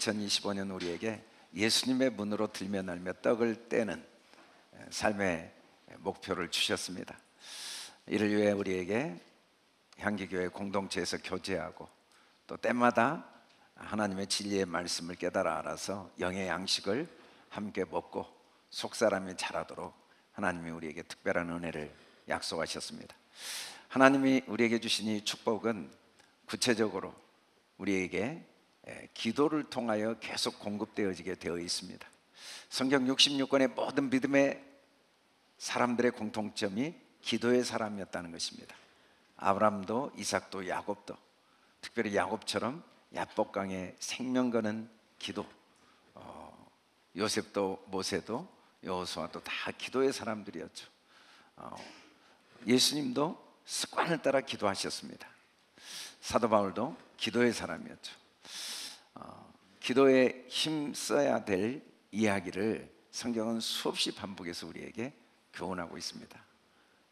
2025년 우리에게 예수님의 문으로 들며 날며 떡을 떼는 삶의 목표를 주셨습니다. 이를 위해 우리에게 향기교회 공동체에서 교제하고 또 때마다 하나님의 진리의 말씀을 깨달아 알아서 영의 양식을 함께 먹고 속사람이 자라도록 하나님이 우리에게 특별한 은혜를 약속하셨습니다. 하나님이 우리에게 주신 이 축복은 구체적으로 우리에게 기도를 통하여 계속 공급되어지게 되어 있습니다. 성경 66권의 모든 믿음의 사람들의 공통점이 기도의 사람이었다는 것입니다. 아브라함도 이삭도 야곱도, 특별히 야곱처럼 야복강에 생명 거는 기도, 요셉도 모세도 여호수아도 다 기도의 사람들이었죠. 예수님도 습관을 따라 기도하셨습니다. 사도 바울도 기도의 사람이었죠. 기도에 힘써야 될 이야기를 성경은 수없이 반복해서 우리에게 교훈하고 있습니다.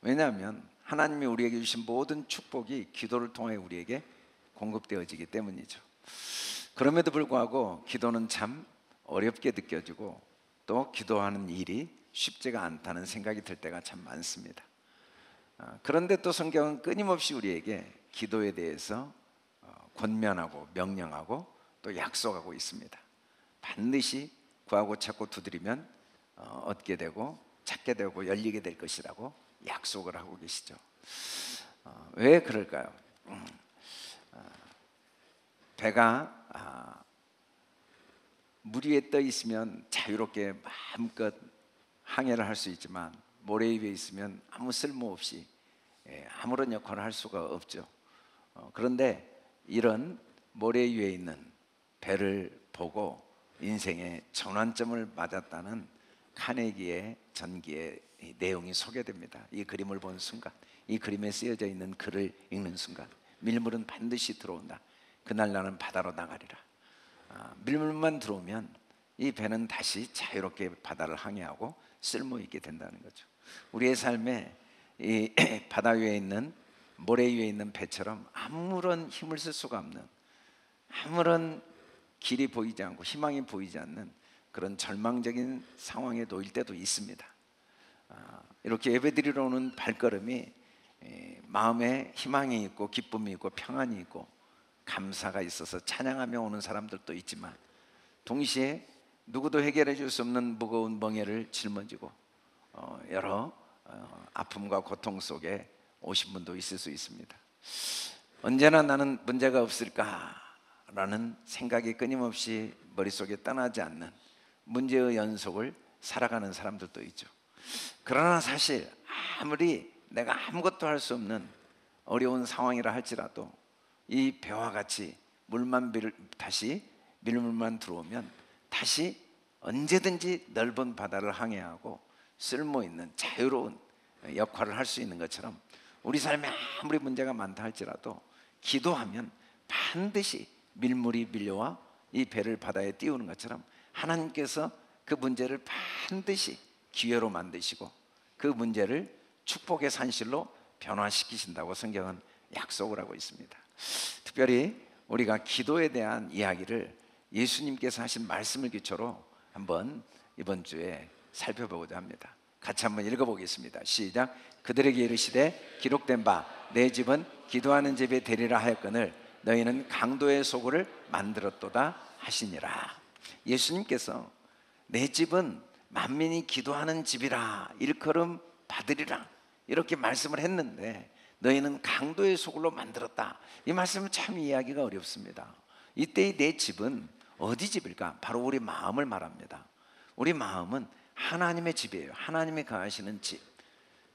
왜냐하면 하나님이 우리에게 주신 모든 축복이 기도를 통해 우리에게 공급되어지기 때문이죠. 그럼에도 불구하고 기도는 참 어렵게 느껴지고 또 기도하는 일이 쉽지가 않다는 생각이 들 때가 참 많습니다. 그런데 또 성경은 끊임없이 우리에게 기도에 대해서 권면하고 명령하고 또 약속하고 있습니다. 반드시 구하고 찾고 두드리면 얻게 되고 찾게 되고 열리게 될 것이라고 약속을 하고 계시죠. 왜 그럴까요? 배가 물 위에 떠 있으면 자유롭게 마음껏 항해를 할 수 있지만 모래 위에 있으면 아무 쓸모없이 아무런 역할을 할 수가 없죠. 그런데 이런 모래 위에 있는 배를 보고 인생의 전환점을 맞았다는 카네기의 전기의 내용이 소개됩니다. 이 그림을 본 순간, 이 그림에 쓰여져 있는 글을 읽는 순간 밀물은 반드시 들어온다. 그날 나는 바다로 나가리라. 밀물만 들어오면 이 배는 다시 자유롭게 바다를 항해하고 쓸모있게 된다는 거죠. 우리의 삶에 이 바다 위에 있는 모래 위에 있는 배처럼 아무런 힘을 쓸 수가 없는, 아무런 길이 보이지 않고 희망이 보이지 않는 그런 절망적인 상황에 놓일 때도 있습니다. 이렇게 예배드리러 오는 발걸음이 마음에 희망이 있고 기쁨이 있고 평안이 있고 감사가 있어서 찬양하며 오는 사람들도 있지만 동시에 누구도 해결해 줄 수 없는 무거운 멍에를 짊어지고 여러 아픔과 고통 속에 오신 분도 있을 수 있습니다. 언제나 나는 문제가 없을까라는 생각이 끊임없이 머릿속에 떠나지 않는 문제의 연속을 살아가는 사람들도 있죠. 그러나 사실 아무리 내가 아무것도 할 수 없는 어려운 상황이라 할지라도 이 배와 같이 다시 밀물만 들어오면 다시 언제든지 넓은 바다를 항해하고 쓸모있는 자유로운 역할을 할 수 있는 것처럼 우리 삶에 아무리 문제가 많다 할지라도 기도하면 반드시 밀물이 밀려와 이 배를 바다에 띄우는 것처럼 하나님께서 그 문제를 반드시 기회로 만드시고 그 문제를 축복의 산실로 변화시키신다고 성경은 약속을 하고 있습니다. 특별히 우리가 기도에 대한 이야기를 예수님께서 하신 말씀을 기초로 한번 이번 주에 살펴보고자 합니다. 같이 한번 읽어보겠습니다. 시작. 그들에게 이르시되 기록된 바 내 집은 기도하는 집이 되리라 하였거늘 너희는 강도의 소굴을 만들었도다 하시니라. 예수님께서 내 집은 만민이 기도하는 집이라 일컬음 받으리라 이렇게 말씀을 했는데 너희는 강도의 소굴로 만들었다. 이 말씀은 참 이해하기가 어렵습니다. 이때의 내 집은 어디 집일까? 바로 우리 마음을 말합니다. 우리 마음은 하나님의 집이에요. 하나님이 거하시는 집.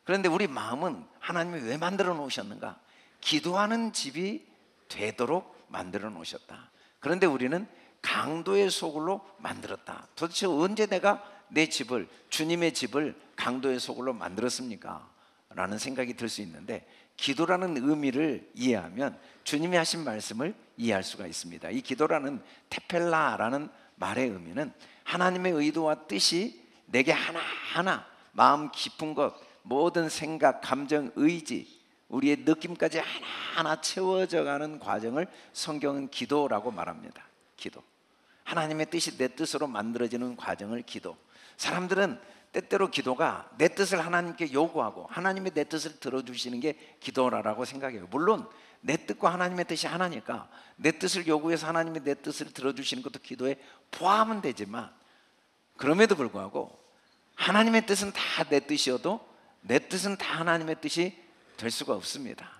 그런데 우리 마음은 하나님이 왜 만들어 놓으셨는가? 기도하는 집이 되도록 만들어 놓으셨다. 그런데 우리는 강도의 소굴로 만들었다. 도대체 언제 내가 내 집을, 주님의 집을 강도의 소굴로 만들었습니까? 라는 생각이 들 수 있는데 기도라는 의미를 이해하면 주님이 하신 말씀을 이해할 수가 있습니다. 이 기도라는 테펠라라는 말의 의미는 하나님의 의도와 뜻이 내게 하나하나 마음 깊은 것, 모든 생각, 감정, 의지, 우리의 느낌까지 하나하나 채워져 가는 과정을 성경은 기도라고 말합니다. 기도. 하나님의 뜻이 내 뜻으로 만들어지는 과정을 기도. 사람들은 때때로 기도가 내 뜻을 하나님께 요구하고 하나님이 내 뜻을 들어주시는 게 기도라고 생각해요. 물론 내 뜻과 하나님의 뜻이 하나니까 내 뜻을 요구해서 하나님이 내 뜻을 들어주시는 것도 기도에 포함은 되지만, 그럼에도 불구하고 하나님의 뜻은 다 내 뜻이어도 내 뜻은 다 하나님의 뜻이 될 수가 없습니다.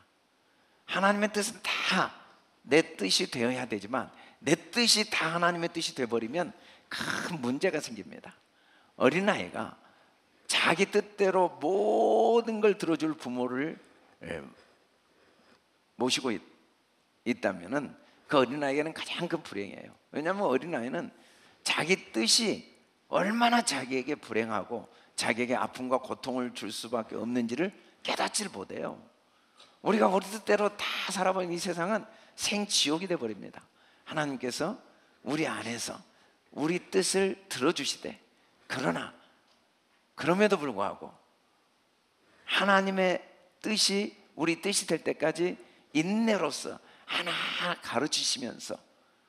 하나님의 뜻은 다 내 뜻이 되어야 되지만 내 뜻이 다 하나님의 뜻이 되어버리면 큰 문제가 생깁니다. 어린아이가 자기 뜻대로 모든 걸 들어줄 부모를 모시고 있다면 그 어린아이에게는 가장 큰 불행이에요. 왜냐하면 어린아이는 자기 뜻이 얼마나 자기에게 불행하고 자기에게 아픔과 고통을 줄 수밖에 없는지를 깨닫지를 못해요. 우리가 우리 뜻대로 다 살아버린 이 세상은 생지옥이 되어버립니다. 하나님께서 우리 안에서 우리 뜻을 들어주시되, 그러나 그럼에도 불구하고 하나님의 뜻이 우리 뜻이 될 때까지 인내로서 하나하나 가르치시면서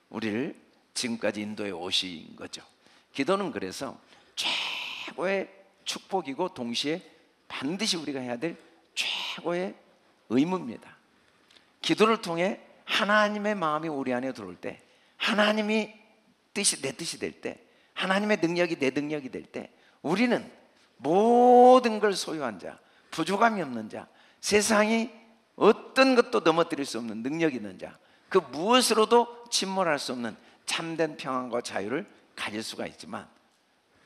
우리를 지금까지 인도해 오신 거죠. 기도는 그래서 최고의 축복이고 동시에 반드시 우리가 해야 될 최고의 의무입니다. 기도를 통해 하나님의 마음이 우리 안에 들어올 때, 하나님이 뜻이 내 뜻이 될 때, 하나님의 능력이 내 능력이 될 때, 우리는 모든 걸 소유한 자, 부족함이 없는 자, 세상이 어떤 것도 넘어뜨릴 수 없는 능력이 있는 자, 그 무엇으로도 침몰할 수 없는 참된 평안과 자유를 가질 수가 있지만,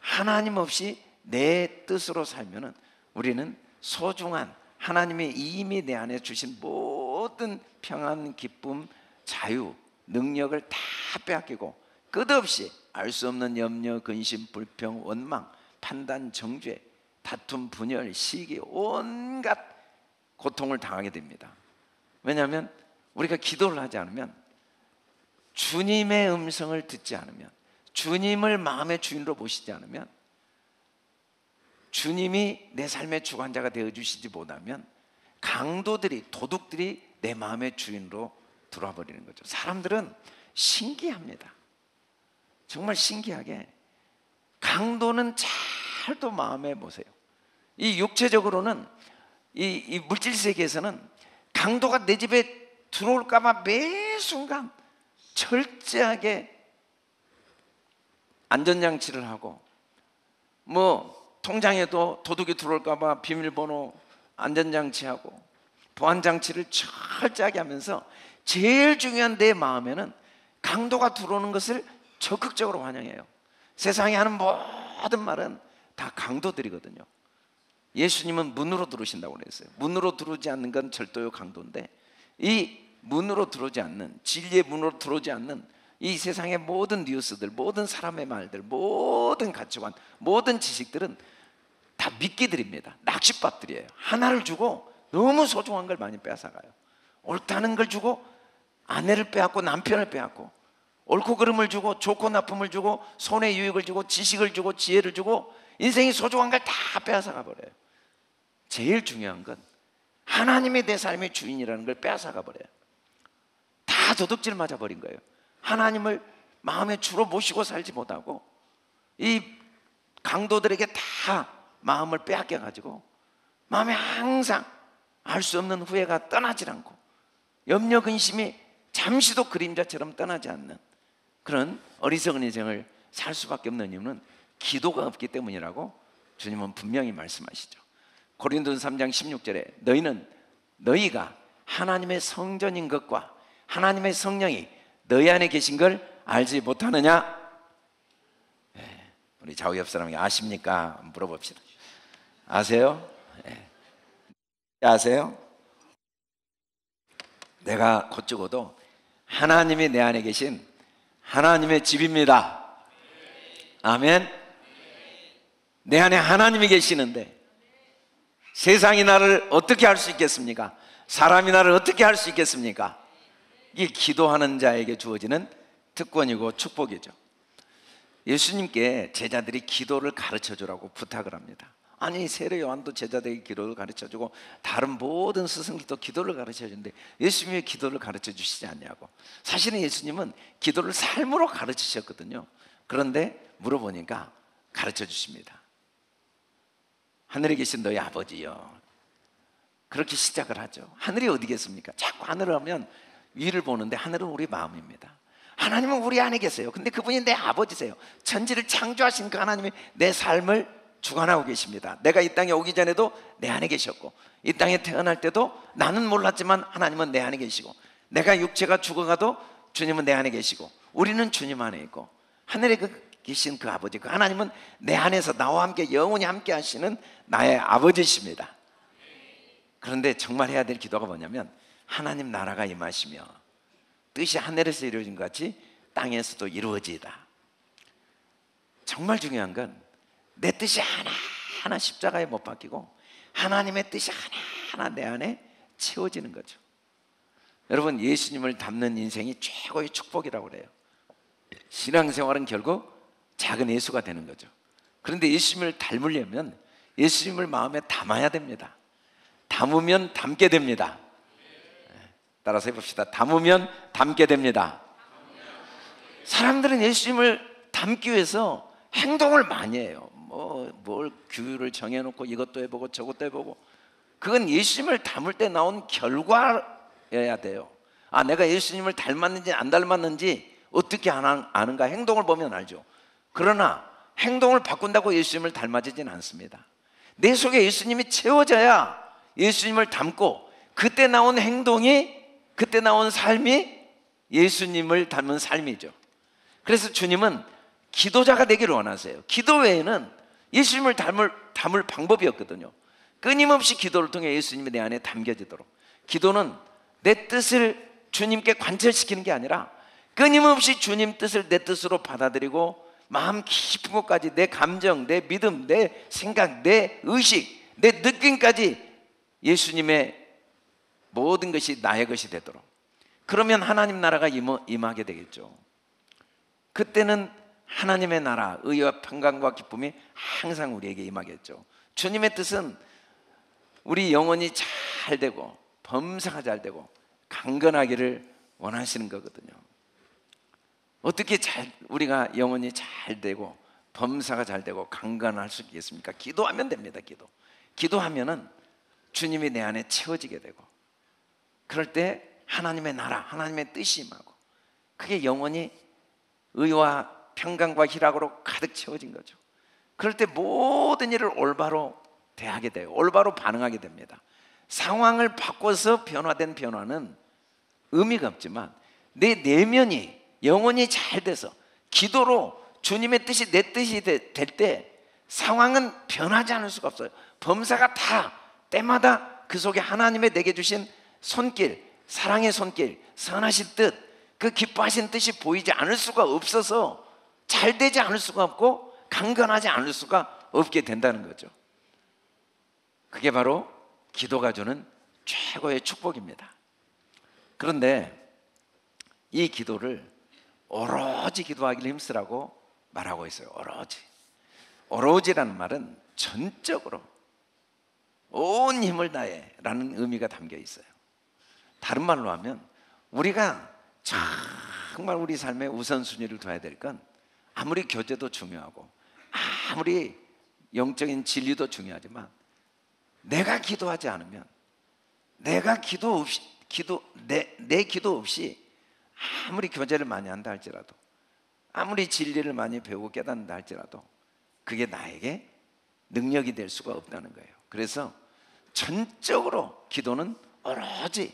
하나님 없이 내 뜻으로 살면은 우리는 소중한 하나님이 이미 내 안에 주신 모든 평안, 기쁨, 자유, 능력을 다 빼앗기고 끝없이 알 수 없는 염려, 근심, 불평, 원망, 판단, 정죄, 다툼, 분열, 시기, 온갖 고통을 당하게 됩니다. 왜냐하면 우리가 기도를 하지 않으면, 주님의 음성을 듣지 않으면, 주님을 마음의 주인으로 모시지 않으면, 주님이 내 삶의 주관자가 되어주시지 못하면 강도들이, 도둑들이 내 마음의 주인으로 들어와 버리는 거죠. 사람들은 신기합니다. 정말 신기하게 강도는 잘도 마음에 보세요. 이 육체적으로는 이 물질 세계에서는 강도가 내 집에 들어올까 봐 매 순간 철저하게 안전장치를 하고, 뭐 통장에도 도둑이 들어올까 봐 비밀번호 안전장치하고 보안장치를 철저하게 하면서 제일 중요한 내 마음에는 강도가 들어오는 것을 적극적으로 환영해요. 세상에 하는 모든 말은 다 강도들이거든요. 예수님은 문으로 들어오신다고 그랬어요. 문으로 들어오지 않는 건 절도요 강도인데, 이 문으로 들어오지 않는, 진리의 문으로 들어오지 않는 이 세상의 모든 뉴스들, 모든 사람의 말들, 모든 가치관, 모든 지식들은 다 미끼들입니다. 낚싯밥들이에요. 하나를 주고 너무 소중한 걸 많이 빼앗아가요. 옳다는 걸 주고 아내를 빼앗고 남편을 빼앗고, 옳고 그름을 주고 좋고 나쁨을 주고 손해 유익을 주고 지식을 주고 지혜를 주고 인생이 소중한 걸 다 빼앗아가 버려요. 제일 중요한 건 하나님이 내 삶의 주인이라는 걸 빼앗아가 버려요. 다 도둑질 맞아 버린 거예요. 하나님을 마음의 주로 모시고 살지 못하고 이 강도들에게 다 마음을 빼앗겨 가지고 마음에 항상 알 수 없는 후회가 떠나질 않고 염려 근심이 잠시도 그림자처럼 떠나지 않는 그런 어리석은 인생을 살 수밖에 없는 이유는 기도가 없기 때문이라고 주님은 분명히 말씀하시죠. 고린도서 3장 16절에 너희가 하나님의 성전인 것과 하나님의 성령이 너희 안에 계신 걸 알지 못하느냐? 네, 우리 좌우 옆 사람에게 아십니까? 물어봅시다. 아세요? 네. 아세요? 내가 곧 죽어도 하나님이 내 안에 계신 하나님의 집입니다. 아멘. 내 안에 하나님이 계시는데 세상이 나를 어떻게 할 수 있겠습니까? 사람이 나를 어떻게 할 수 있겠습니까? 이게 기도하는 자에게 주어지는 특권이고 축복이죠. 예수님께 제자들이 기도를 가르쳐 주라고 부탁을 합니다. 아니 세례 요한도 제자들에게 기도를 가르쳐주고 다른 모든 스승들도 기도를 가르쳐주는데 예수님이 기도를 가르쳐 주시지 않냐고. 사실은 예수님은 기도를 삶으로 가르치셨거든요. 그런데 물어보니까 가르쳐 주십니다. 하늘에 계신 너희 아버지여. 그렇게 시작을 하죠. 하늘이 어디겠습니까? 자꾸 하늘을 하면 위를 보는데 하늘은 우리 마음입니다. 하나님은 우리 안에 계세요. 근데 그분이 내 아버지세요. 천지를 창조하신 그 하나님이 내 삶을 주관하고 계십니다. 내가 이 땅에 오기 전에도 내 안에 계셨고, 이 땅에 태어날 때도 나는 몰랐지만 하나님은 내 안에 계시고, 내가 육체가 죽어가도 주님은 내 안에 계시고, 우리는 주님 안에 있고, 하늘에 계신 그 아버지, 그 하나님은 내 안에서 나와 함께 영원히 함께 하시는 나의 아버지십니다. 그런데 정말 해야 될 기도가 뭐냐면, 하나님 나라가 임하시며 뜻이 하늘에서 이루어진 것 같이 땅에서도 이루어지이다. 정말 중요한 건 내 뜻이 하나하나 십자가에 못 박히고 하나님의 뜻이 하나하나 내 안에 채워지는 거죠. 여러분, 예수님을 닮는 인생이 최고의 축복이라고 그래요. 신앙생활은 결국 작은 예수가 되는 거죠. 그런데 예수님을 닮으려면 예수님을 마음에 담아야 됩니다. 담으면 닮게 됩니다. 따라서 해봅시다. 담으면 닮게 됩니다. 사람들은 예수님을 닮기 위해서 행동을 많이 해요. 뭘 규율을 정해놓고 이것도 해보고 저것도 해보고, 그건 예수님을 닮을 때 나온 결과여야 돼요. 아, 내가 예수님을 닮았는지 안 닮았는지 어떻게 아는가? 행동을 보면 알죠. 그러나 행동을 바꾼다고 예수님을 닮아지진 않습니다. 내 속에 예수님이 채워져야 예수님을 닮고, 그때 나온 행동이, 그때 나온 삶이 예수님을 닮은 삶이죠. 그래서 주님은 기도자가 되기를 원하세요. 기도 외에는 예수님을 닮을 방법이 없거든요. 끊임없이 기도를 통해 예수님이 내 안에 담겨지도록. 기도는 내 뜻을 주님께 관철시키는 게 아니라 끊임없이 주님 뜻을 내 뜻으로 받아들이고 마음 깊은 곳까지 내 감정, 내 믿음, 내 생각, 내 의식, 내 느낌까지 예수님의 모든 것이 나의 것이 되도록. 그러면 하나님 나라가 임하게 되겠죠. 그때는 하나님의 나라, 의와 평강과 기쁨이 항상 우리에게 임하겠죠. 주님의 뜻은 우리 영혼이 잘 되고 범사가 잘 되고 강건하기를 원하시는 거거든요. 어떻게 우리가 영혼이 잘 되고 범사가 잘 되고 강건할 수 있겠습니까? 기도하면 됩니다. 기도하면은 주님이 내 안에 채워지게 되고, 그럴 때 하나님의 나라, 하나님의 뜻이 임하고, 그게 영혼이 의와 평강과 희락으로 가득 채워진 거죠. 그럴 때 모든 일을 올바로 대하게 돼요. 올바로 반응하게 됩니다. 상황을 바꿔서 변화된 변화는 의미가 없지만 내 내면이 영혼이 잘 돼서 기도로 주님의 뜻이 내 뜻이 될 때 상황은 변하지 않을 수가 없어요. 범사가 다 때마다 그 속에 하나님의 내게 주신 손길, 사랑의 손길, 선하신 뜻, 그 기뻐하신 뜻이 보이지 않을 수가 없어서 잘 되지 않을 수가 없고 강건하지 않을 수가 없게 된다는 거죠. 그게 바로 기도가 주는 최고의 축복입니다. 그런데 이 기도를 오로지 기도하기를 힘쓰라고 말하고 있어요. 오로지라는 말은 전적으로 온 힘을 다해 라는 의미가 담겨 있어요. 다른 말로 하면 우리가 정말 우리 삶의 우선순위를 둬야 될 건, 아무리 교제도 중요하고 아무리 영적인 진리도 중요하지만 내가 기도하지 않으면, 내가 내 기도 없이 아무리 교제를 많이 한다 할지라도, 아무리 진리를 많이 배우고 깨닫는다 할지라도 그게 나에게 능력이 될 수가 없다는 거예요. 그래서 전적으로 기도는 오로지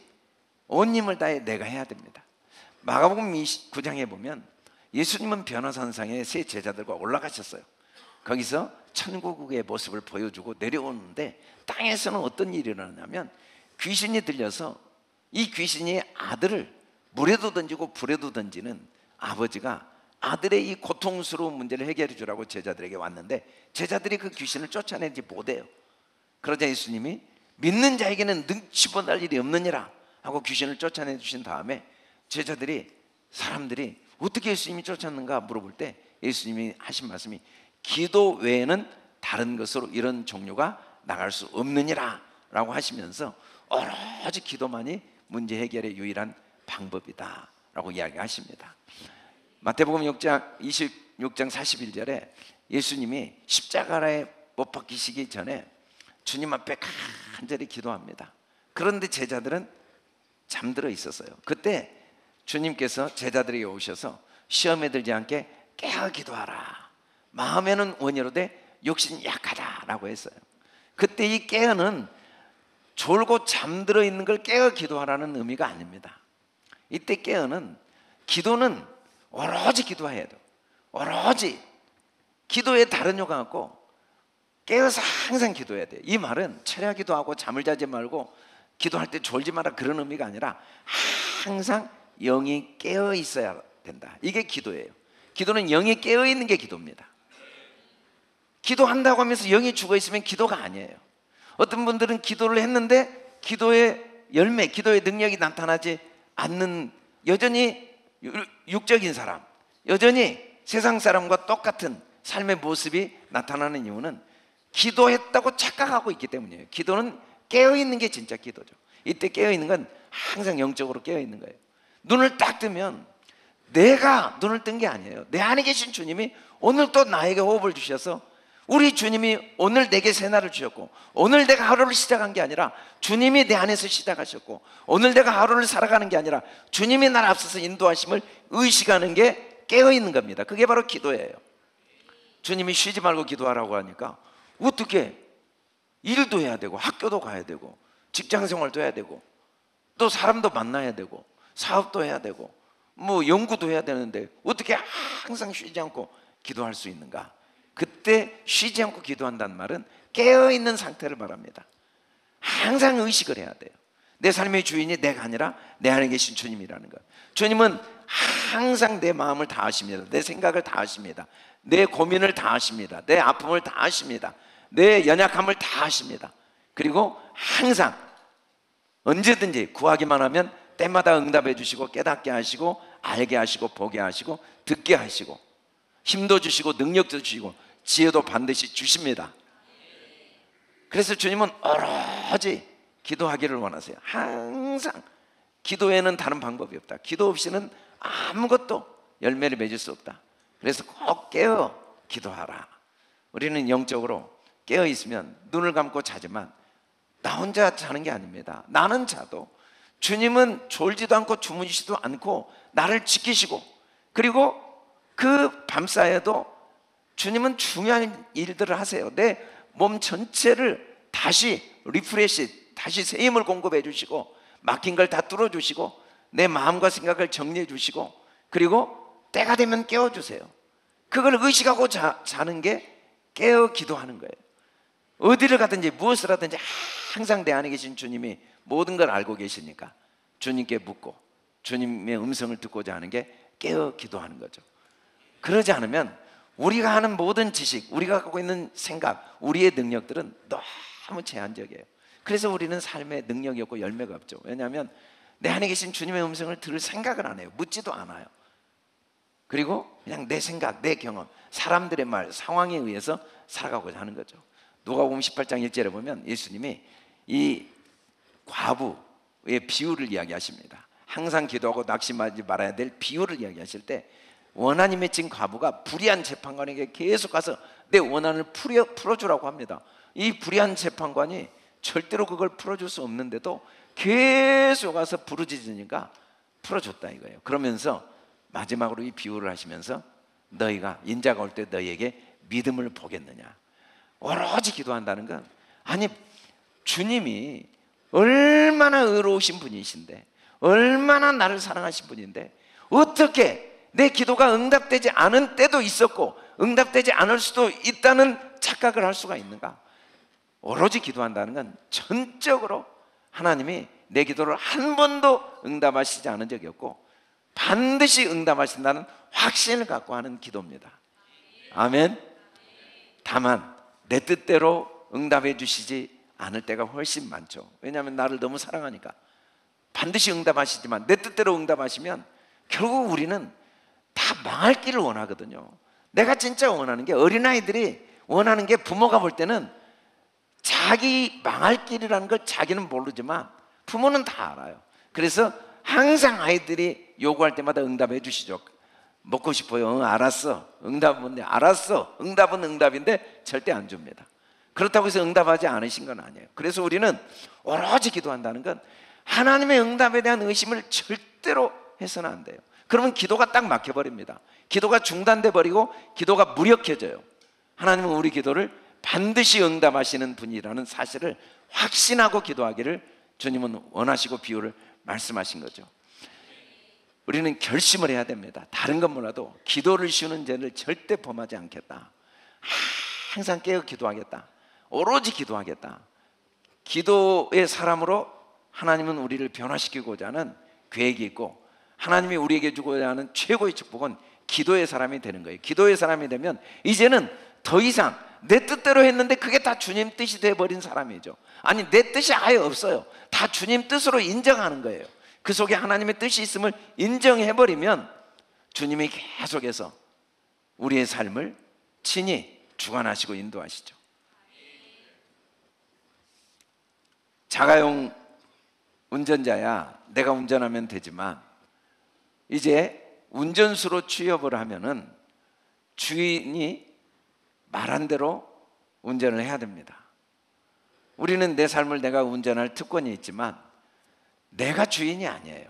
온 힘을 다해 내가 해야 됩니다. 마가복음 29장에 보면 예수님은 변화산상에 세 제자들과 올라가셨어요. 거기서 천국의 모습을 보여주고 내려오는데 땅에서는 어떤 일이 일어나냐면 귀신이 들려서 이 귀신이 아들을 물에도 던지고 불에도 던지는 아버지가 아들의 이 고통스러운 문제를 해결해 주라고 제자들에게 왔는데 제자들이 그 귀신을 쫓아내지 못해요. 그러자 예수님이 믿는 자에게는 능치보다 할 일이 없느니라 하고 귀신을 쫓아내 주신 다음에 사람들이 어떻게 예수님이 쫓았는가 물어볼 때 예수님이 하신 말씀이 기도 외에는 다른 것으로 이런 종류가 나갈 수 없느니라 라고 하시면서 오로지 기도만이 문제 해결의 유일한 방법이다 라고 이야기하십니다. 마태복음 6장 26장 41절에 예수님이 십자가에 못 박히시기 전에 주님 앞에 간절히 기도합니다. 그런데 제자들은 잠들어 있었어요. 그때 주님께서 제자들에게 오셔서 시험에 들지 않게 깨어 기도하라. 마음에는 원이로되 육신이 약하다라고 했어요. 그때 이 깨어는 졸고 잠들어 있는 걸 깨어 기도하라는 의미가 아닙니다. 이때 깨어는 기도는 오로지 기도해야 돼요. 오로지 기도에 다른 요가 없고 깨어서 항상 기도해야 돼요. 이 말은 철야 기도하고 잠을 자지 말고 기도할 때 졸지 마라 그런 의미가 아니라 항상 영이 깨어 있어야 된다. 이게 기도예요. 기도는 영이 깨어 있는 게 기도입니다. 기도한다고 하면서 영이 죽어 있으면 기도가 아니에요. 어떤 분들은 기도를 했는데 기도의 열매, 기도의 능력이 나타나지 않는 여전히 육적인 사람, 여전히 세상 사람과 똑같은 삶의 모습이 나타나는 이유는 기도했다고 착각하고 있기 때문이에요. 기도는 깨어있는 게 진짜 기도죠. 이때 깨어있는 건 항상 영적으로 깨어있는 거예요. 눈을 딱 뜨면 내가 눈을 뜬 게 아니에요. 내 안에 계신 주님이 오늘 또 나에게 호흡을 주셔서 우리 주님이 오늘 내게 새날을 주셨고 오늘 내가 하루를 시작한 게 아니라 주님이 내 안에서 시작하셨고 오늘 내가 하루를 살아가는 게 아니라 주님이 나를 앞서서 인도하심을 의식하는 게 깨어있는 겁니다. 그게 바로 기도예요. 주님이 쉬지 말고 기도하라고 하니까 어떻게 일도 해야 되고 학교도 가야 되고 직장생활도 해야 되고 또 사람도 만나야 되고 사업도 해야 되고 뭐 연구도 해야 되는데 어떻게 항상 쉬지 않고 기도할 수 있는가? 그때 쉬지 않고 기도한다는 말은 깨어있는 상태를 말합니다. 항상 의식을 해야 돼요. 내 삶의 주인이 내가 아니라 내 안에 계신 주님이라는 것. 주님은 항상 내 마음을 다 아십니다. 내 생각을 다 아십니다. 내 고민을 다 아십니다. 내 아픔을 다 아십니다. 내 연약함을 다 아십니다. 그리고 항상 언제든지 구하기만 하면 때마다 응답해 주시고 깨닫게 하시고 알게 하시고 보게 하시고 듣게 하시고 힘도 주시고 능력도 주시고 지혜도 반드시 주십니다. 그래서 주님은 오로지 기도하기를 원하세요. 항상 기도에는 다른 방법이 없다. 기도 없이는 아무것도 열매를 맺을 수 없다. 그래서 꼭 깨어 기도하라. 우리는 영적으로 깨어 있으면 눈을 감고 자지만 나 혼자 자는 게 아닙니다. 나는 자도 주님은 졸지도 않고 주무시지도 않고 나를 지키시고 그리고 그 밤사이에도 주님은 중요한 일들을 하세요. 내 몸 전체를 다시 리프레시, 다시 새 힘을 공급해 주시고 막힌 걸 다 뚫어 주시고 내 마음과 생각을 정리해 주시고 그리고 때가 되면 깨워 주세요. 그걸 의식하고 자는 게 깨어 기도하는 거예요. 어디를 가든지 무엇을 하든지 항상 내 안에 계신 주님이 모든 걸 알고 계시니까 주님께 묻고 주님의 음성을 듣고자 하는 게 깨어 기도하는 거죠. 그러지 않으면 우리가 하는 모든 지식, 우리가 갖고 있는 생각, 우리의 능력들은 너무 제한적이에요. 그래서 우리는 삶에 능력이 없고 열매가 없죠. 왜냐하면 내 안에 계신 주님의 음성을 들을 생각을 안 해요. 묻지도 않아요. 그리고 그냥 내 생각, 내 경험, 사람들의 말, 상황에 의해서 살아가고자 하는 거죠. 누가복음 18장 1절에 보면 예수님이 이 과부의 비유를 이야기하십니다. 항상 기도하고 낙심하지 말아야 될 비유를 이야기하실 때 원한이 맺힌 과부가 불의한 재판관에게 계속 가서 내 원한을 풀어주라고 합니다. 이 불의한 재판관이 절대로 그걸 풀어줄 수 없는데도 계속 가서 부르짖으니까 풀어줬다 이거예요. 그러면서 마지막으로 이 비유를 하시면서 너희가 인자가 올 때 너희에게 믿음을 보겠느냐. 오로지 기도한다는 건 아니 주님이 얼마나 의로우신 분이신데 얼마나 나를 사랑하신 분인데 어떻게 내 기도가 응답되지 않은 때도 있었고 응답되지 않을 수도 있다는 착각을 할 수가 있는가? 오로지 기도한다는 건 전적으로 하나님이 내 기도를 한 번도 응답하시지 않은 적이 없고 반드시 응답하신다는 확신을 갖고 하는 기도입니다. 아멘. 다만 내 뜻대로 응답해 주시지 않을 때가 훨씬 많죠. 왜냐하면 나를 너무 사랑하니까. 반드시 응답하시지만 내 뜻대로 응답하시면 결국 우리는 다 망할 길을 원하거든요. 내가 진짜 원하는 게 어린아이들이 원하는 게 부모가 볼 때는 자기 망할 길이라는 걸 자기는 모르지만 부모는 다 알아요. 그래서 항상 아이들이 요구할 때마다 응답해 주시죠. 먹고 싶어요. 응, 알았어. 응답은 네, 알았어. 응답은 응답인데 절대 안 줍니다. 그렇다고 해서 응답하지 않으신 건 아니에요. 그래서 우리는 오로지 기도한다는 건 하나님의 응답에 대한 의심을 절대로 해서는 안 돼요. 그러면 기도가 딱 막혀버립니다. 기도가 중단돼 버리고 기도가 무력해져요. 하나님은 우리 기도를 반드시 응답하시는 분이라는 사실을 확신하고 기도하기를 주님은 원하시고 비유를 말씀하신 거죠. 우리는 결심을 해야 됩니다. 다른 건 몰라도 기도를 쉬우는 죄를 절대 범하지 않겠다. 항상 깨어 기도하겠다. 오로지 기도하겠다. 기도의 사람으로 하나님은 우리를 변화시키고자 하는 계획이 있고, 하나님이 우리에게 주고자 하는 최고의 축복은 기도의 사람이 되는 거예요. 기도의 사람이 되면 이제는 더 이상 내 뜻대로 했는데 그게 다 주님 뜻이 돼버린 사람이죠. 아니, 내 뜻이 아예 없어요. 다 주님 뜻으로 인정하는 거예요. 그 속에 하나님의 뜻이 있음을 인정해버리면 주님이 계속해서 우리의 삶을 친히 주관하시고 인도하시죠. 자가용 운전자야 내가 운전하면 되지만 이제 운전수로 취업을 하면은 주인이 말한 대로 운전을 해야 됩니다. 우리는 내 삶을 내가 운전할 특권이 있지만 내가 주인이 아니에요.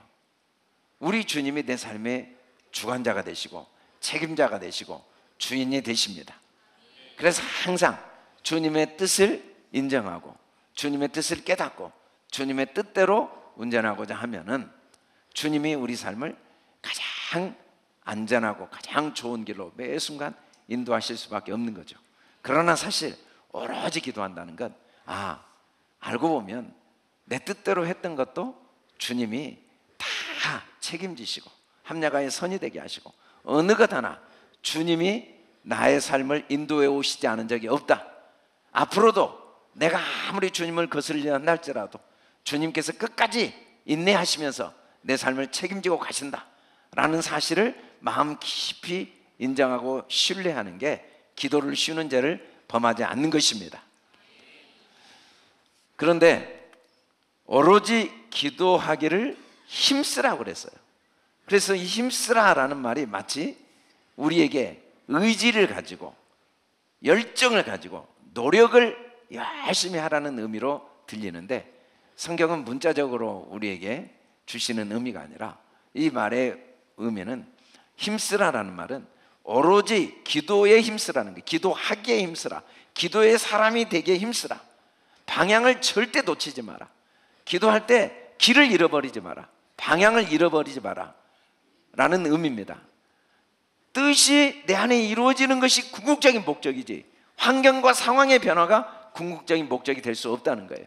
우리 주님이 내 삶의 주관자가 되시고 책임자가 되시고 주인이 되십니다. 그래서 항상 주님의 뜻을 인정하고 주님의 뜻을 깨닫고 주님의 뜻대로 운전하고자 하면은 주님이 우리 삶을 가장 안전하고 가장 좋은 길로 매 순간 인도하실 수밖에 없는 거죠. 그러나 사실 오로지 기도한다는 건 알고 보면 내 뜻대로 했던 것도 주님이 다 책임지시고 합력하여 선이 되게 하시고 어느 것 하나 주님이 나의 삶을 인도해 오시지 않은 적이 없다. 앞으로도 내가 아무리 주님을 거슬리려 한다 할지라도 주님께서 끝까지 인내하시면서 내 삶을 책임지고 가신다 라는 사실을 마음 깊이 인정하고 신뢰하는 게 기도를 쉬우는 죄를 범하지 않는 것입니다. 그런데 오로지 기도하기를 힘쓰라고 그랬어요. 그래서 이 힘쓰라라는 말이 마치 우리에게 의지를 가지고 열정을 가지고 노력을 열심히 하라는 의미로 들리는데, 성경은 문자적으로 우리에게 주시는 의미가 아니라 이 말의 의미는, 힘쓰라라는 말은 오로지 기도에 힘쓰라는 거예요. 기도하기에 힘쓰라. 기도의 사람이 되기에 힘쓰라. 방향을 절대 놓치지 마라. 기도할 때 길을 잃어버리지 마라. 방향을 잃어버리지 마라 라는 의미입니다. 뜻이 내 안에 이루어지는 것이 궁극적인 목적이지 환경과 상황의 변화가 궁극적인 목적이 될 수 없다는 거예요.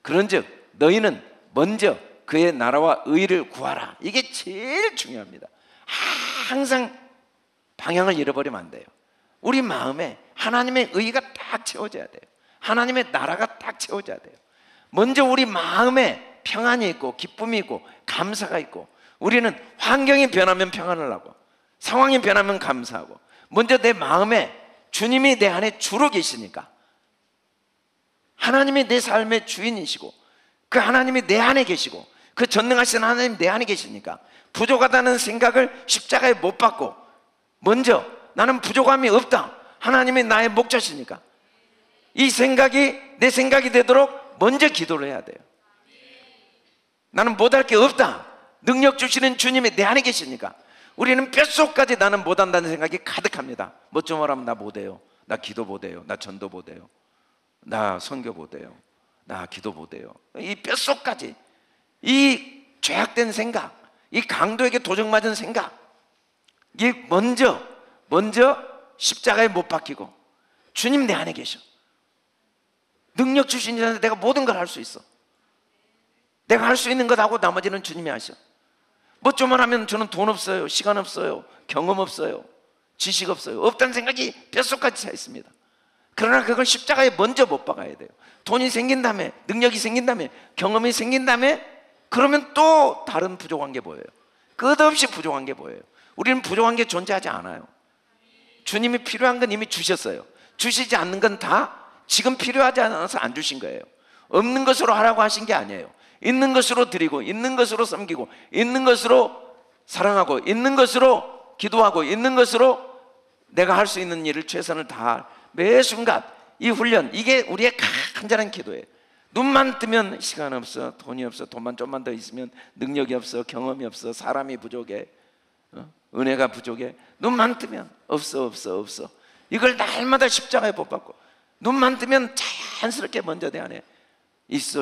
그런즉 너희는 먼저 그의 나라와 의를 구하라. 이게 제일 중요합니다. 항상 방향을 잃어버리면 안 돼요. 우리 마음에 하나님의 의가 딱 채워져야 돼요. 하나님의 나라가 딱 채워져야 돼요. 먼저 우리 마음에 평안이 있고 기쁨이 있고 감사가 있고, 우리는 환경이 변하면 평안을 하고 상황이 변하면 감사하고, 먼저 내 마음에 주님이 내 안에 주로 계시니까, 하나님이 내 삶의 주인이시고 그 하나님이 내 안에 계시고 그 전능하신 하나님 내 안에 계시니까 부족하다는 생각을 십자가에 못 박고 먼저 나는 부족함이 없다, 하나님이 나의 목자시니까 이 생각이 내 생각이 되도록 먼저 기도를 해야 돼요. 나는 못할 게 없다, 능력 주시는 주님이 내 안에 계시니까 우리는 뼛속까지 나는 못한다는 생각이 가득합니다. 뭐 좀 하라면 나 못해요, 나 기도 못해요, 나 전도 못해요, 나 선교 못해요, 나 기도 못해요. 이 뼛속까지 이 죄악된 생각, 이 강도에게 도적 맞은 생각, 이게 먼저 십자가에 못 박히고 주님 내 안에 계셔. 능력 주신 자한테 내가 모든 걸 할 수 있어. 내가 할 수 있는 것 하고 나머지는 주님이 하셔. 뭐 좀만 하면 저는 돈 없어요, 시간 없어요, 경험 없어요, 지식 없어요. 없다는 생각이 뼛속까지 차 있습니다. 그러나 그걸 십자가에 먼저 못 박아야 돼요. 돈이 생긴 다음에, 능력이 생긴 다음에, 경험이 생긴 다음에, 그러면 또 다른 부족한 게 보여요. 끝없이 부족한 게 보여요. 우리는 부족한 게 존재하지 않아요. 주님이 필요한 건 이미 주셨어요. 주시지 않는 건 다 지금 필요하지 않아서 안 주신 거예요. 없는 것으로 하라고 하신 게 아니에요. 있는 것으로 드리고, 있는 것으로 섬기고, 있는 것으로 사랑하고, 있는 것으로 기도하고, 있는 것으로 내가 할 수 있는 일을 최선을 다할 매 순간 이 훈련, 이게 우리의 간절한 기도예요. 눈만 뜨면 시간 없어, 돈이 없어, 돈만 좀만 더 있으면 능력이 없어, 경험이 없어, 사람이 부족해, 은혜가 부족해. 눈만 뜨면 없어. 이걸 날마다 십자가에 못 박고 눈만 뜨면 자연스럽게 먼저 내 안에 있어.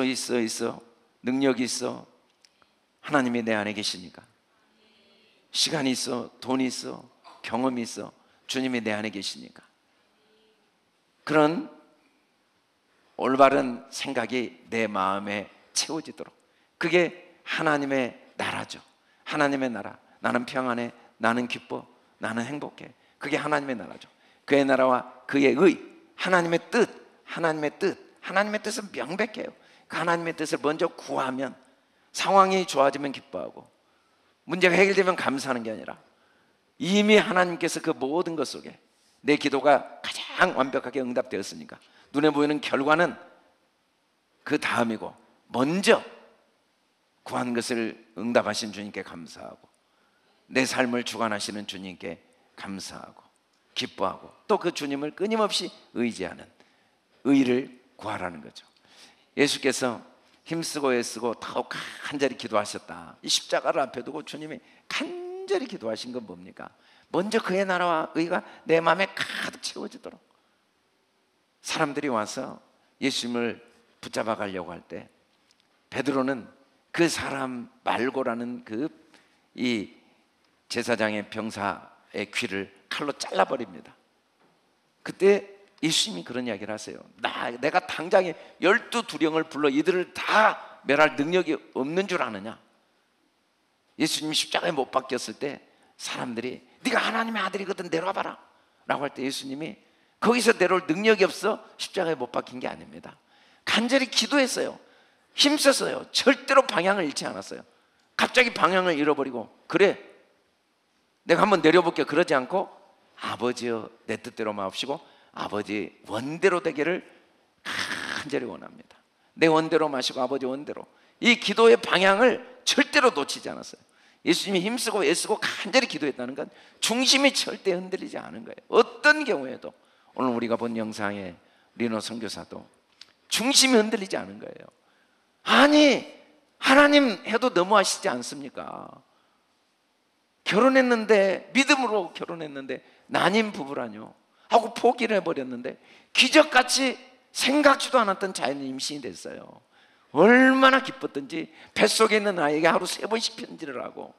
능력이 있어. 하나님이 내 안에 계시니까. 시간이 있어, 돈이 있어, 경험이 있어. 주님이 내 안에 계시니까. 그런 올바른 생각이 내 마음에 채워지도록, 그게 하나님의 나라죠. 하나님의 나라. 나는 평안해, 나는 기뻐, 나는 행복해. 그게 하나님의 나라죠. 그의 나라와 그의 의, 하나님의 뜻. 하나님의 뜻은 명백해요. 그 하나님의 뜻을 먼저 구하면, 상황이 좋아지면 기뻐하고, 문제가 해결되면 감사하는 게 아니라 이미 하나님께서 그 모든 것 속에 내 기도가 가장 완벽하게 응답되었으니까 눈에 보이는 결과는 그 다음이고, 먼저 구한 것을 응답하신 주님께 감사하고, 내 삶을 주관하시는 주님께 감사하고 기뻐하고, 또 그 주님을 끊임없이 의지하는 의를 구하라는 거죠. 예수께서 힘쓰고 애쓰고 더욱 간절히 기도하셨다. 이 십자가를 앞에 두고 주님이 간절히 기도하신 건 뭡니까? 먼저 그의 나라와 의가 내 마음에 가득 채워지도록. 사람들이 와서 예수님을 붙잡아 가려고 할 때 베드로는 그 사람 말고라는 이 제사장의 병사의 귀를 칼로 잘라버립니다. 그때 예수님이 그런 이야기를 하세요. 내가 당장에 12두령을 불러 이들을 다 멸할 능력이 없는 줄 아느냐? 예수님이 십자가에 못 박혔을 때 사람들이 네가 하나님의 아들이거든 내려와봐라 라고 할 때 예수님이 거기서 내려올 능력이 없어 십자가에 못 박힌 게 아닙니다. 간절히 기도했어요. 힘썼어요. 절대로 방향을 잃지 않았어요. 갑자기 방향을 잃어버리고 그래 내가 한번 내려볼게 그러지 않고 아버지여 내 뜻대로 마옵시고 아버지 원대로 되기를 간절히 원합니다. 내 원대로 마시고 아버지 원대로. 이 기도의 방향을 절대로 놓치지 않았어요. 예수님이 힘쓰고 애쓰고 간절히 기도했다는 건 중심이 절대 흔들리지 않은 거예요. 어떤 경우에도. 오늘 우리가 본 영상의 리노 선교사도 중심이 흔들리지 않은 거예요. 아니 하나님 해도 너무하시지 않습니까? 결혼했는데 믿음으로 결혼했는데 난임 부부라뇨 하고 포기를 해버렸는데 기적같이 생각지도 않았던 자연 임신이 됐어요. 얼마나 기뻤던지 뱃속에 있는 아이에게 하루 3번씩 편지를 하고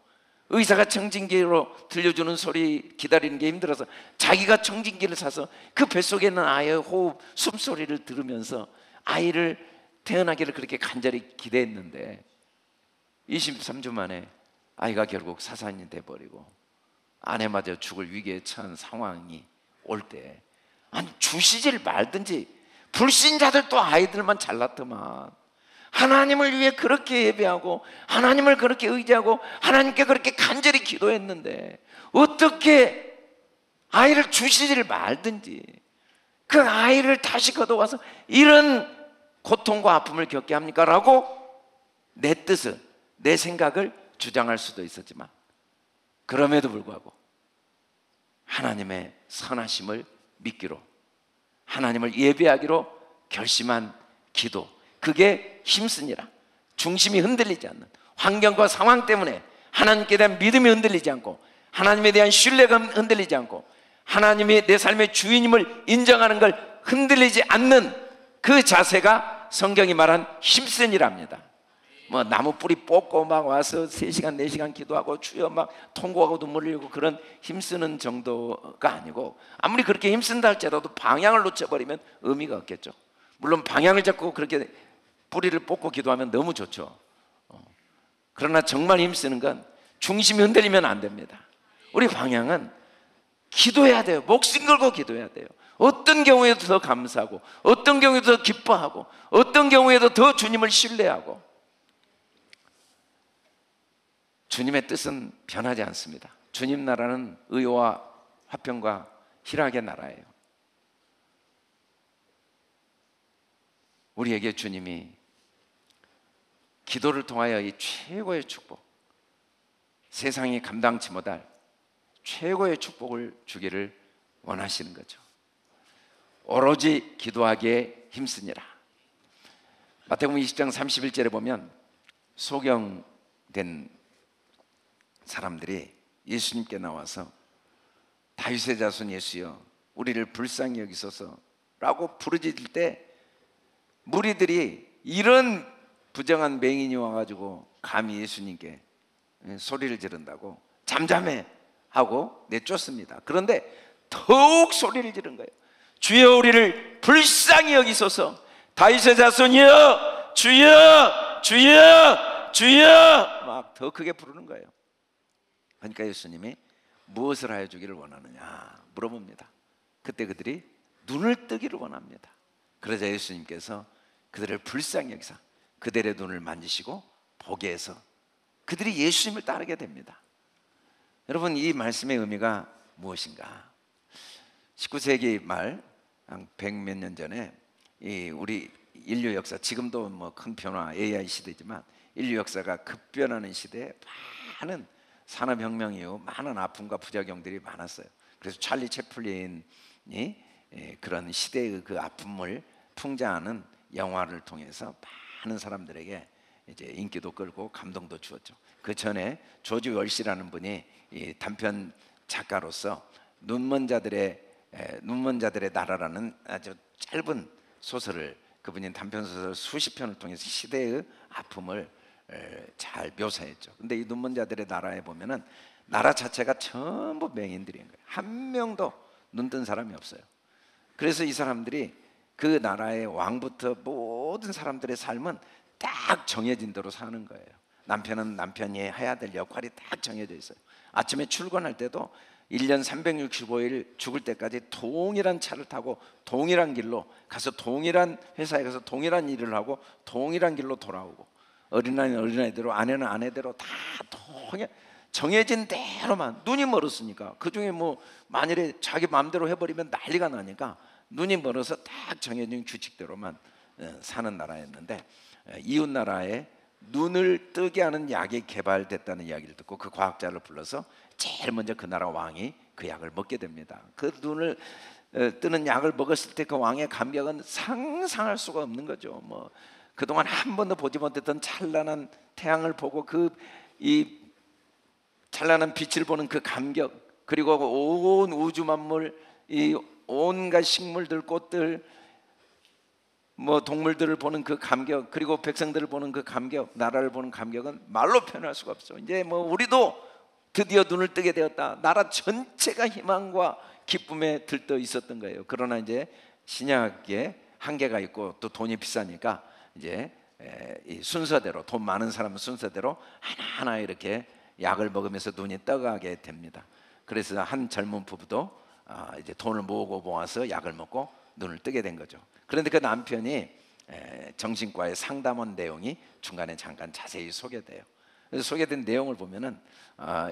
의사가 청진기로 들려주는 소리 기다리는 게 힘들어서 자기가 청진기를 사서 그 뱃속에 있는 아이의 호흡, 숨소리를 들으면서 아이를 태어나기를 그렇게 간절히 기대했는데 23주 만에 아이가 결국 사산이 돼버리고 아내마저 죽을 위기에 처한 상황이 올 때 아니 주시질 말든지 불신자들 또 아이들만 잘났더만 하나님을 위해 그렇게 예배하고 하나님을 그렇게 의지하고 하나님께 그렇게 간절히 기도했는데 어떻게 아이를 주시지를 말든지 그 아이를 다시 걷어와서 이런 고통과 아픔을 겪게 합니까? 라고 내 뜻을 내 생각을 주장할 수도 있었지만 그럼에도 불구하고 하나님의 선하심을 믿기로 하나님을 예배하기로 결심한 기도, 그게 힘쓰니라. 중심이 흔들리지 않는 환경과 상황 때문에 하나님께 대한 믿음이 흔들리지 않고 하나님에 대한 신뢰가 흔들리지 않고 하나님이 내 삶의 주인임을 인정하는 걸 흔들리지 않는 그 자세가 성경이 말한 힘쓰니랍니다. 뭐 나무 뿌리 뽑고 막 와서 3시간 4시간 기도하고 주여 막 통곡하고 눈물 흘리고 그런 힘쓰는 정도가 아니고 아무리 그렇게 힘쓴다 할지라도 방향을 놓쳐버리면 의미가 없겠죠. 물론 방향을 잡고 그렇게 뿌리를 뽑고 기도하면 너무 좋죠. 그러나 정말 힘쓰는 건 중심이 흔들리면 안 됩니다. 우리 방향은 기도해야 돼요. 목숨 걸고 기도해야 돼요. 어떤 경우에도 더 감사하고 어떤 경우에도 더 기뻐하고 어떤 경우에도 더 주님을 신뢰하고 주님의 뜻은 변하지 않습니다. 주님 나라는 의와 화평과 희락의 나라예요. 우리에게 주님이 기도를 통하여 이 최고의 축복, 세상이 감당치 못할 최고의 축복을 주기를 원하시는 거죠. 오로지 기도하기에 힘쓰니라. 마태복음 20장 31절에 보면 소경된 사람들이 예수님께 나와서 다윗의 자손 예수여 우리를 불쌍히 여기소서라고 부르짖을 때 무리들이 이런 부정한 맹인이 와가지고 감히 예수님께 소리를 지른다고 잠잠해 하고 내쫓습니다. 그런데 더욱 소리를 지른 거예요. 주여 우리를 불쌍히 여기소서, 다윗의 자손이여 주여 주여 주여, 막 더 크게 부르는 거예요. 그러니까 예수님이 무엇을 하여 주기를 원하느냐 물어봅니다. 그때 그들이 눈을 뜨기를 원합니다. 그러자 예수님께서 그들을 불쌍히 여기사 그들의 눈을 만지시고 보게 해서 그들이 예수님을 따르게 됩니다. 여러분, 이 말씀의 의미가 무엇인가? 19세기 말 한 100몇 년 전에 이 우리 인류 역사, 지금도 뭐 큰 변화 AI 시대지만 인류 역사가 급변하는 시대에 많은 산업혁명 이후 많은 아픔과 부작용들이 많았어요. 그래서 찰리 채플린이 그런 시대의 그 아픔을 풍자하는 영화를 통해서 많은 사람들에게 이제 인기도 끌고 감동도 주었죠. 그 전에 조지 월시라는 분이 이 단편 작가로서 눈먼 자들의 나라라는 아주 짧은 소설을, 그분이 단편 소설 수십 편을 통해서 시대의 아픔을 잘 묘사했죠. 근데 이 눈먼 자들의 나라에 보면은 나라 자체가 전부 맹인들인 거예요. 한 명도 눈뜬 사람이 없어요. 그래서 이 사람들이 그 나라의 왕부터 모든 사람들의 삶은 딱 정해진 대로 사는 거예요. 남편은 남편이 해야 될 역할이 딱 정해져 있어요. 아침에 출근할 때도 1년 365일 죽을 때까지 동일한 차를 타고 동일한 길로 가서 동일한 회사에 가서 동일한 일을 하고 동일한 길로 돌아오고, 어린아이는 어린아이대로 아내는 아내대로 다 정해진 대로만. 눈이 멀었으니까 그중에 뭐 만일에 자기 마음대로 해버리면 난리가 나니까 눈이 멀어서 딱 정해진 규칙대로만 사는 나라였는데, 이웃 나라에 눈을 뜨게 하는 약이 개발됐다는 이야기를 듣고 그 과학자를 불러서 제일 먼저 그 나라 왕이 그 약을 먹게 됩니다. 그 눈을 뜨는 약을 먹었을 때 그 왕의 감격은 상상할 수가 없는 거죠. 뭐 그동안 한 번도 보지 못했던 찬란한 태양을 보고 이 찬란한 빛을 보는 그 감격, 그리고 온 우주 만물, 이 온갖 식물들, 꽃들, 뭐 동물들을 보는 그 감격, 그리고 백성들을 보는 그 감격, 나라를 보는 감격은 말로 표현할 수가 없어. 이제 뭐 우리도 드디어 눈을 뜨게 되었다. 나라 전체가 희망과 기쁨에 들떠 있었던 거예요. 그러나 이제 신약에 한계가 있고 또 돈이 비싸니까 이제 이 순서대로, 돈 많은 사람은 순서대로 하나하나 이렇게 약을 먹으면서 눈이 떠가게 됩니다. 그래서 한 젊은 부부도 이제 돈을 모아서 약을 먹고 눈을 뜨게 된 거죠. 그런데 그 남편이 정신과에 상담한 내용이 중간에 잠깐 자세히 소개돼요. 그래서 소개된 내용을 보면은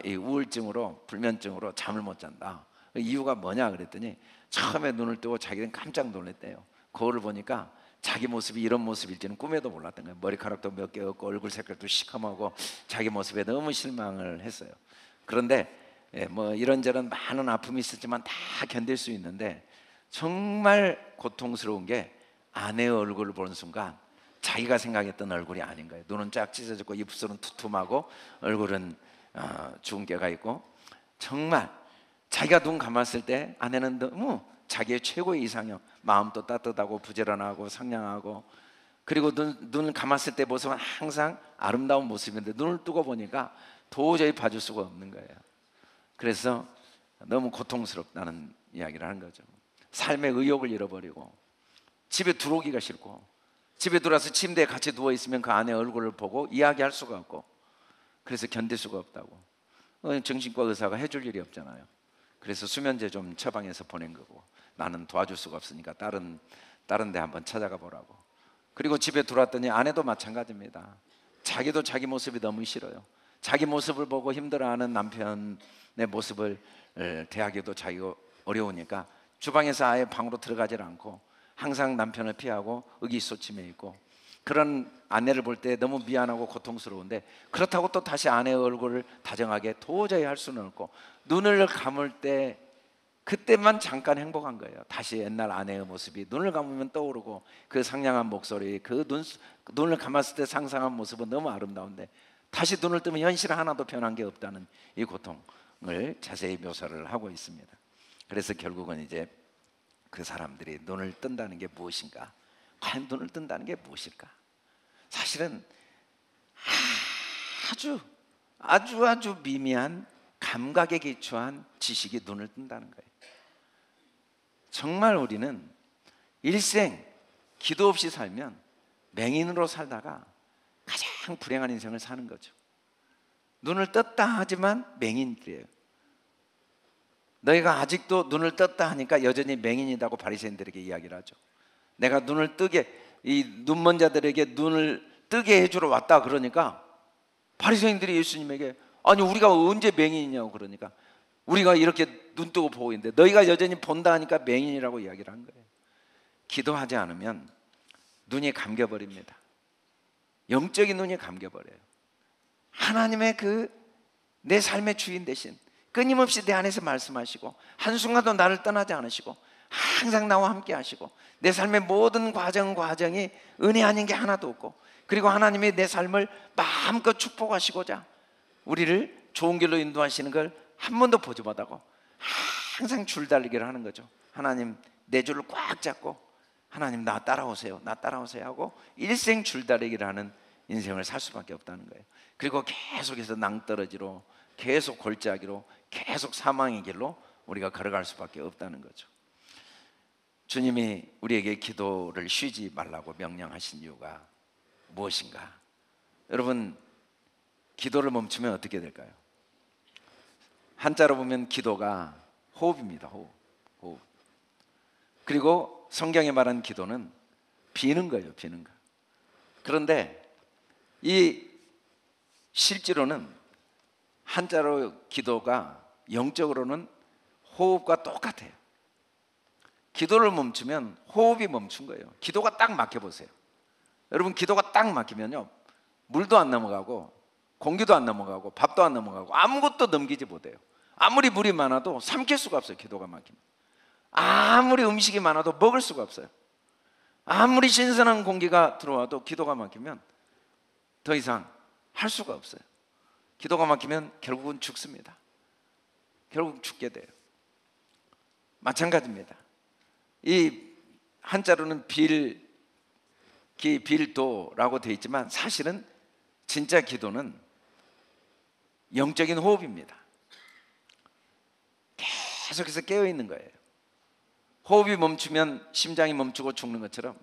이 우울증으로, 불면증으로 잠을 못 잔다. 이유가 뭐냐 그랬더니 처음에 눈을 뜨고 자기는 깜짝 놀랐대요. 거울을 보니까 자기 모습이 이런 모습일지는 꿈에도 몰랐던 거예요. 머리카락도 몇 개 없고 얼굴 색깔도 시커멓고 자기 모습에 너무 실망을 했어요. 그런데 뭐 이런저런 많은 아픔이 있었지만 다 견딜 수 있는데 정말 고통스러운 게 아내의 얼굴을 보는 순간 자기가 생각했던 얼굴이 아닌 거예요. 눈은 쫙 찢어졌고 입술은 투툼하고 얼굴은 주근깨가 있고, 정말 자기가 눈 감았을 때 아내는 너무 자기의 최고의 이상형, 마음도 따뜻하고 부지런하고 상냥하고, 그리고 눈을 감았을 때 모습은 항상 아름다운 모습인데 눈을 뜨고 보니까 도저히 봐줄 수가 없는 거예요. 그래서 너무 고통스럽다는 이야기를 하는 거죠. 삶의 의욕을 잃어버리고 집에 들어오기가 싫고, 집에 들어와서 침대에 같이 누워있으면 그 아내의 얼굴을 보고 이야기할 수가 없고, 그래서 견딜 수가 없다고. 정신과 의사가 해줄 일이 없잖아요. 그래서 수면제 좀 처방해서 보낸 거고, 나는 도와줄 수가 없으니까 다른 데 한번 찾아가 보라고. 그리고 집에 들어왔더니 아내도 마찬가지입니다. 자기도 자기 모습이 너무 싫어요. 자기 모습을 보고 힘들어하는 남편의 모습을 대하기도 자기가 어려우니까 주방에서 아예 방으로 들어가질 않고 항상 남편을 피하고 의기소침해 있고, 그런 아내를 볼 때 너무 미안하고 고통스러운데 그렇다고 또 다시 아내의 얼굴을 다정하게 도저히 할 수는 없고, 눈을 감을 때 그때만 잠깐 행복한 거예요. 다시 옛날 아내의 모습이 눈을 감으면 떠오르고, 그 상냥한 목소리, 눈을 감았을 때 상상한 모습은 너무 아름다운데 다시 눈을 뜨면 현실 하나도 변한 게 없다는 이 고통을 자세히 묘사를 하고 있습니다. 그래서 결국은 이제 그 사람들이 눈을 뜬다는 게 무엇인가, 과연 눈을 뜬다는 게 무엇일까? 사실은 아주 미미한 감각에 기초한 지식이 눈을 뜬다는 거예요. 정말 우리는 일생 기도 없이 살면 맹인으로 살다가 가장 불행한 인생을 사는 거죠. 눈을 떴다 하지만 맹인들이에요. 너희가 아직도 눈을 떴다 하니까 여전히 맹인이라고 바리새인들에게 이야기를 하죠. 내가 눈을 뜨게, 이 눈먼 자들에게 눈을 뜨게 해주러 왔다 그러니까 바리새인들이 예수님에게, 아니 우리가 언제 맹인이냐고 그러니까, 우리가 이렇게 눈 뜨고 보고 있는데 너희가 여전히 본다 하니까 맹인이라고 이야기를 한 거예요. 기도하지 않으면 눈이 감겨버립니다. 영적인 눈이 감겨버려요. 하나님의 내 삶의 주인 대신 끊임없이 내 안에서 말씀하시고, 한순간도 나를 떠나지 않으시고 항상 나와 함께 하시고, 내 삶의 모든 과정이 은혜 아닌 게 하나도 없고, 그리고 하나님이 내 삶을 마음껏 축복하시고자 우리를 좋은 길로 인도하시는 걸 한 번도 보지 못하고 항상 줄달리기를 하는 거죠. 하나님 내 줄을 꽉 잡고, 하나님 나 따라오세요, 나 따라오세요 하고 일생 줄달리기를 하는 인생을 살 수밖에 없다는 거예요. 그리고 계속해서 낭떠러지로, 계속 골짜기로, 계속 사망의 길로 우리가 걸어갈 수밖에 없다는 거죠. 주님이 우리에게 기도를 쉬지 말라고 명령하신 이유가 무엇인가? 여러분, 기도를 멈추면 어떻게 될까요? 한자로 보면 기도가 호흡입니다. 호흡. 그리고 성경에 말한 기도는 비는 거예요. 비는 거. 그런데 이 실제로는 한자로 기도가 영적으로는 호흡과 똑같아요. 기도를 멈추면 호흡이 멈춘 거예요. 기도가 딱 막혀보세요. 여러분, 기도가 딱 막히면요, 물도 안 넘어가고 공기도 안 넘어가고 밥도 안 넘어가고 아무것도 넘기지 못해요. 아무리 물이 많아도 삼킬 수가 없어요. 기도가 막히면. 아무리 음식이 많아도 먹을 수가 없어요. 아무리 신선한 공기가 들어와도 기도가 막히면 더 이상 할 수가 없어요. 기도가 막히면 결국은 죽습니다. 결국 죽게 돼요. 마찬가지입니다. 이 한자로는 빌도라고 되어 있지만 사실은 진짜 기도는 영적인 호흡입니다. 계속해서 깨어있는 거예요. 호흡이 멈추면 심장이 멈추고 죽는 것처럼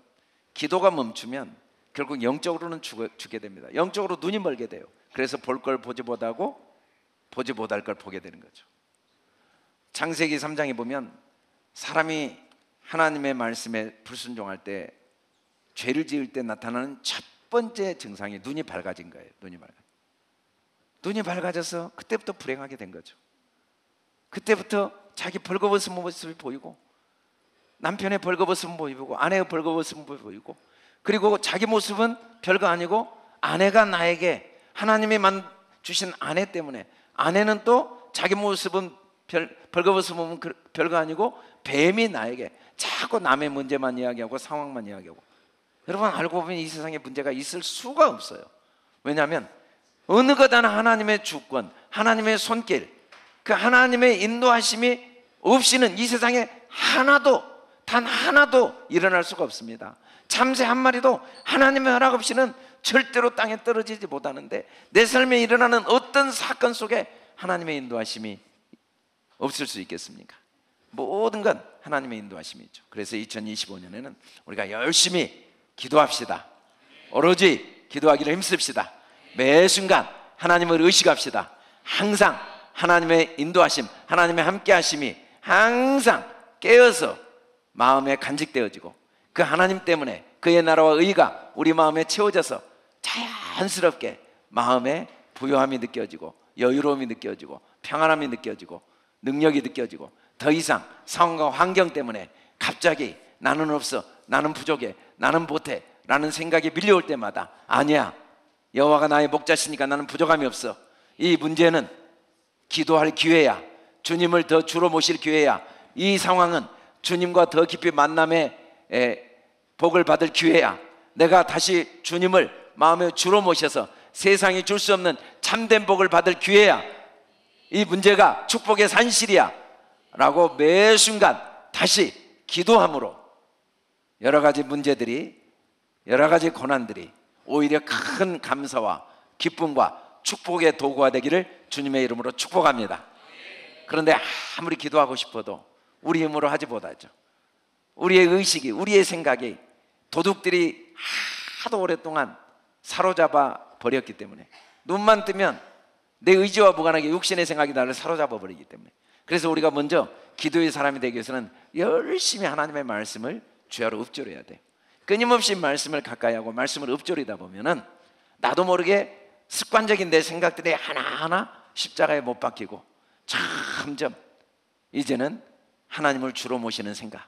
기도가 멈추면 결국 영적으로는 죽게 됩니다. 영적으로 눈이 멀게 돼요. 그래서 볼 걸 보지 못하고 보지 못할 걸 보게 되는 거죠. 창세기 3장에 보면 사람이 하나님의 말씀에 불순종할 때, 죄를 지을 때 나타나는 첫 번째 증상이 눈이 밝아진 거예요. 눈이 밝아져서 그때부터 불행하게 된 거죠. 그때부터 자기 벌거벗은 모습이 보이고, 남편의 벌거벗은 보이고, 아내의 벌거벗은 보이고, 그리고 자기 모습은 별거 아니고 아내가 나에게, 하나님이 주신 아내 때문에, 아내는 또 자기 모습은 벌거벗은 몸은 별거 아니고 뱀이 나에게 자꾸 남의 문제만 이야기하고 상황만 이야기하고. 여러분, 알고 보면 이 세상에 문제가 있을 수가 없어요. 왜냐하면 어느 것 하나 하나님의 주권, 하나님의 손길, 그 하나님의 인도하심이 없이는 이 세상에 단 하나도 일어날 수가 없습니다. 참새 한 마리도 하나님의 허락 없이는 절대로 땅에 떨어지지 못하는데, 내 삶에 일어나는 어떤 사건 속에 하나님의 인도하심이 없을 수 있겠습니까? 모든 건 하나님의 인도하심이죠. 그래서 2025년에는 우리가 열심히 기도합시다. 오로지 기도하기를 힘씁시다. 매 순간 하나님을 의식합시다. 항상 하나님의 인도하심, 하나님의 함께하심이 항상 깨어서 마음에 간직되어지고, 그 하나님 때문에 그의 나라와 의가 우리 마음에 채워져서 자연스럽게 마음에 부요함이 느껴지고, 여유로움이 느껴지고, 평안함이 느껴지고, 능력이 느껴지고, 더 이상 상황과 환경 때문에 갑자기 나는 없어, 나는 부족해, 나는 못해 라는 생각이 밀려올 때마다 아니야, 여호와가 나의 목자시니까 나는 부족함이 없어. 이 문제는 기도할 기회야. 주님을 더 주로 모실 기회야. 이 상황은 주님과 더 깊이 만남의 복을 받을 기회야. 내가 다시 주님을 마음에 주로 모셔서 세상이 줄 수 없는 참된 복을 받을 기회야. 이 문제가 축복의 산실이야 라고 매 순간 다시 기도함으로 여러 가지 문제들이, 여러 가지 고난들이 오히려 큰 감사와 기쁨과 축복의 도구가 되기를 주님의 이름으로 축복합니다. 그런데 아무리 기도하고 싶어도 우리 힘으로 하지 못하죠. 우리의 의식이, 우리의 생각이 도둑들이 하도 오랫동안 사로잡아 버렸기 때문에, 눈만 뜨면 내 의지와 무관하게 육신의 생각이 나를 사로잡아 버리기 때문에, 그래서 우리가 먼저 기도의 사람이 되기 위해서는 열심히 하나님의 말씀을 주야로 읊조려야 돼요. 끊임없이 말씀을 가까이 하고 말씀을 읊조리다 보면은 나도 모르게 습관적인 내 생각들이 하나하나 십자가에 못 박히고 점점 이제는 하나님을 주로 모시는 생각,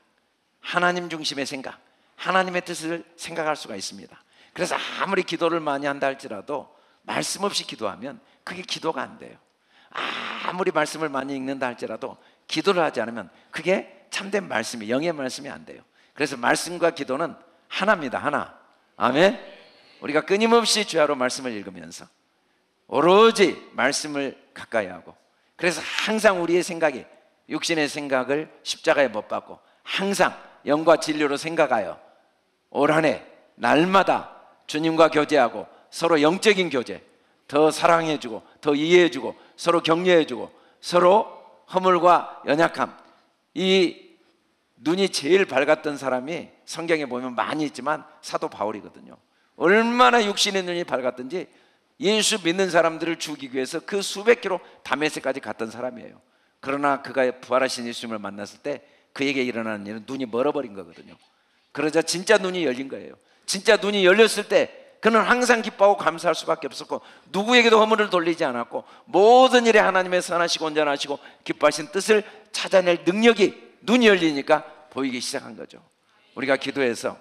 하나님 중심의 생각, 하나님의 뜻을 생각할 수가 있습니다. 그래서 아무리 기도를 많이 한다 할지라도 말씀 없이 기도하면 그게 기도가 안 돼요. 아무리 말씀을 많이 읽는다 할지라도 기도를 하지 않으면 그게 참된 말씀이, 영의 말씀이 안 돼요. 그래서 말씀과 기도는 하나입니다. 하나. 아멘. 우리가 끊임없이 주야로 말씀을 읽으면서 오로지 말씀을 가까이 하고, 그래서 항상 우리의 생각이 육신의 생각을 십자가에 못 박고 항상 영과 진리로 생각하여 올 한 해 날마다 주님과 교제하고 서로 영적인 교제, 더 사랑해주고 더 이해해주고 서로 격려해주고 서로 허물과 연약함, 이 눈이 제일 밝았던 사람이 성경에 보면 많이 있지만 사도 바울이거든요. 얼마나 육신의 눈이 밝았던지 예수 믿는 사람들을 죽이기 위해서 그 수백 킬로 다메섹까지 갔던 사람이에요. 그러나 그가 부활하신 예수님을 만났을 때 그에게 일어나는 일은 눈이 멀어버린 거거든요. 그러자 진짜 눈이 열린 거예요. 진짜 눈이 열렸을 때 그는 항상 기뻐하고 감사할 수밖에 없었고 누구에게도 허물을 돌리지 않았고 모든 일에 하나님의 선하시고 온전하시고 기뻐하신 뜻을 찾아낼 능력이, 눈이 열리니까 보이기 시작한 거죠. 우리가 기도해서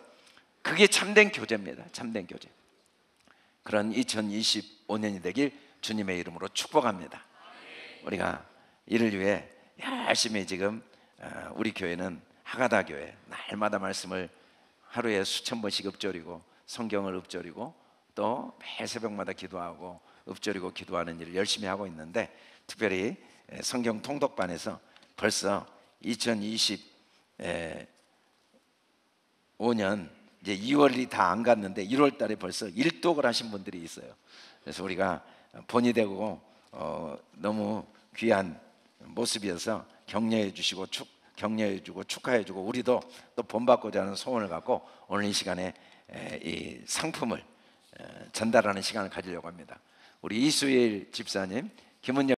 그게 참된 교제입니다. 참된 교제. 그런 2025년이 되길 주님의 이름으로 축복합니다. 우리가 이를 위해 열심히 지금 우리 교회는 하가다 교회 날마다 말씀을 하루에 수천 번씩 읊조리고 성경을 읊조리고 또 매 새벽마다 기도하고 읊조리고 기도하는 일을 열심히 하고 있는데, 특별히 성경 통독반에서 벌써 2025년 이제 2월이 다 안 갔는데 1월 달에 벌써 1독을 하신 분들이 있어요. 그래서 우리가 본이 되고 너무 귀한 모습이어서 격려해 주시고 격려해 주고 축하해 주고 우리도 또 본받고자 하는 소원을 갖고 오늘 이 시간에 이 상품을 전달하는 시간을 가지려고 합니다. 우리 이수일 집사님, 김은영